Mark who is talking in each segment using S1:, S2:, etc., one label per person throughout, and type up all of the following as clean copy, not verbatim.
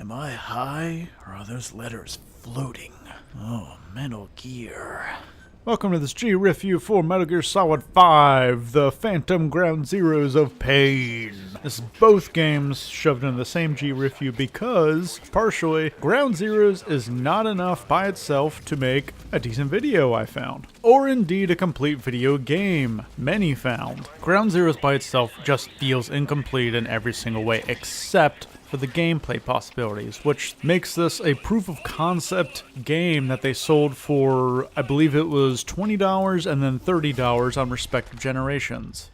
S1: Am I high, or are those letters floating? Oh, Metal Gear. Welcome to this Riffview for Metal Gear Solid 5, the Phantom Ground Zeroes of Pain. This is both games shoved into the same Riffview because, partially, Ground Zeroes is not enough by itself to make a decent video, I found. Or indeed a complete video game, many found. Ground Zeroes by itself just feels incomplete in every single way except for the gameplay possibilities, which makes this a proof of concept game that they sold for, I believe it was $20 and then $30 on respective generations.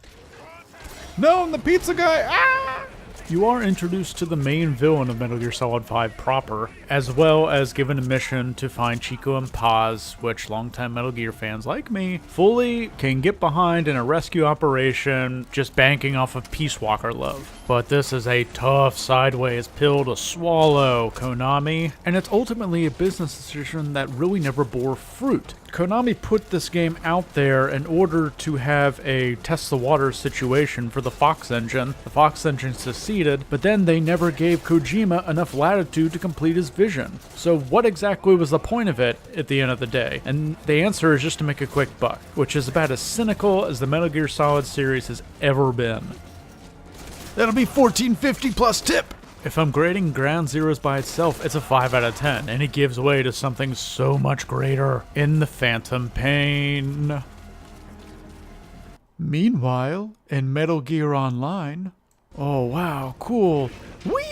S1: No, I'm the pizza guy! Ah! You are introduced to the main villain of Metal Gear Solid 5 proper, as well as given a mission to find Chico and Paz, which longtime Metal Gear fans like me fully can get behind in a rescue operation just banking off of Peace Walker love. But this is a tough sideways pill to swallow, Konami, and it's ultimately a business decision that really never bore fruit. Konami put this game out there in order to have a test the waters situation for the Fox engine. The Fox engine succeeded, but then they never gave Kojima enough latitude to complete his vision. So what exactly was the point of it at the end of the day? And the answer is just to make a quick buck, which is about as cynical as the Metal Gear Solid series has ever been. That'll be $14.50 plus tip! If I'm grading Ground Zeroes by itself, it's a 5 out of 10, and it gives way to something so much greater in the Phantom Pain. Meanwhile, in Metal Gear Online... Oh wow, cool. Whee!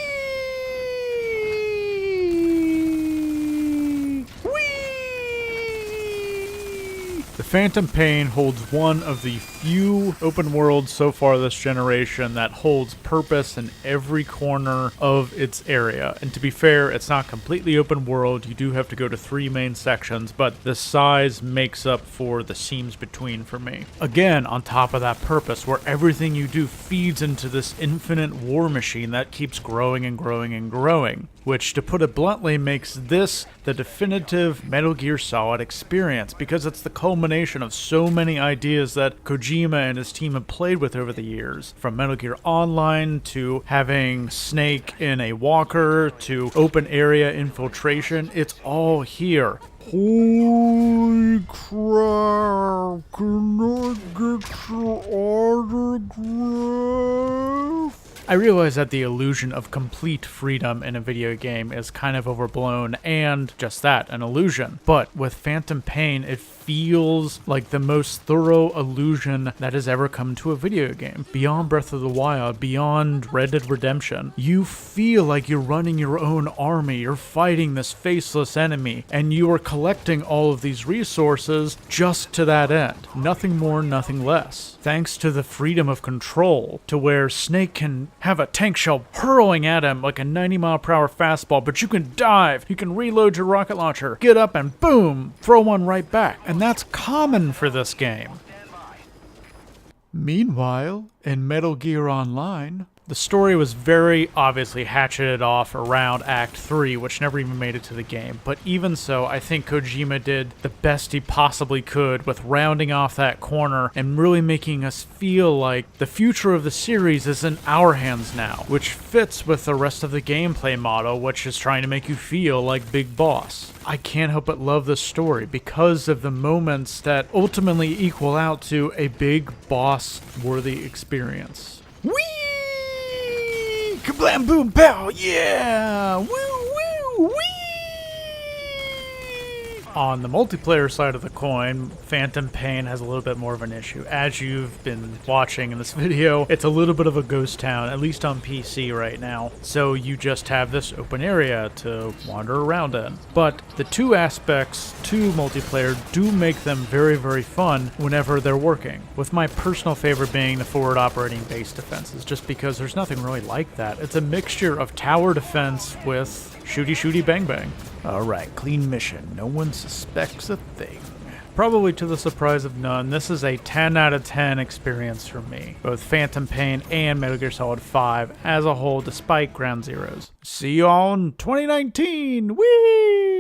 S1: The Phantom Pain holds one of the few open worlds so far this generation that holds purpose in every corner of its area. And to be fair, it's not completely open world. You do have to go to 3 main sections, but the size makes up for the seams between for me. Again, on top of that purpose, where everything you do feeds into this infinite war machine that keeps growing and growing and growing, which, to put it bluntly, makes this the definitive Metal Gear Solid experience, because it's the culmination of so many ideas that Kojima and his team have played with over the years, from Metal Gear Online to having Snake in a walker to open area infiltration. It's all here. Holy crap, can I get your autograph? I realize that the illusion of complete freedom in a video game is kind of overblown, and just that, an illusion. But with Phantom Pain, it feels like the most thorough illusion that has ever come to a video game. Beyond Breath of the Wild, beyond Red Dead Redemption, you feel like you're running your own army, you're fighting this faceless enemy, and you are collecting all of these resources just to that end. Nothing more, nothing less. Thanks to the freedom of control, to where Snake can have a tank shell hurling at him like a 90-mile-per-hour fastball, but you can dive, you can reload your rocket launcher, get up and boom, throw one right back. And that's common for this game. Meanwhile, in Metal Gear Online, the story was very obviously hatcheted off around Act 3, which never even made it to the game. But even so, I think Kojima did the best he possibly could with rounding off that corner and really making us feel like the future of the series is in our hands now, which fits with the rest of the gameplay model, which is trying to make you feel like Big Boss. I can't help but love this story because of the moments that ultimately equal out to a Big Boss-worthy experience. Whee! Kablam boom pow, yeah! Woo woo wee! On the multiplayer side of the coin, Phantom Pain has a little bit more of an issue. As you've been watching in this video, it's a little bit of a ghost town, at least on PC right now. So you just have this open area to wander around in. But the two aspects to multiplayer do make them very, very fun whenever they're working. With my personal favorite being the forward operating base defenses, just because there's nothing really like that. It's a mixture of tower defense with shooty shooty bang bang. Alright, clean mission. No one suspects a thing. Probably to the surprise of none, this is a 10 out of 10 experience for me. Both Phantom Pain and Metal Gear Solid 5 as a whole, despite Ground Zeroes. See you all in 2019! Whee!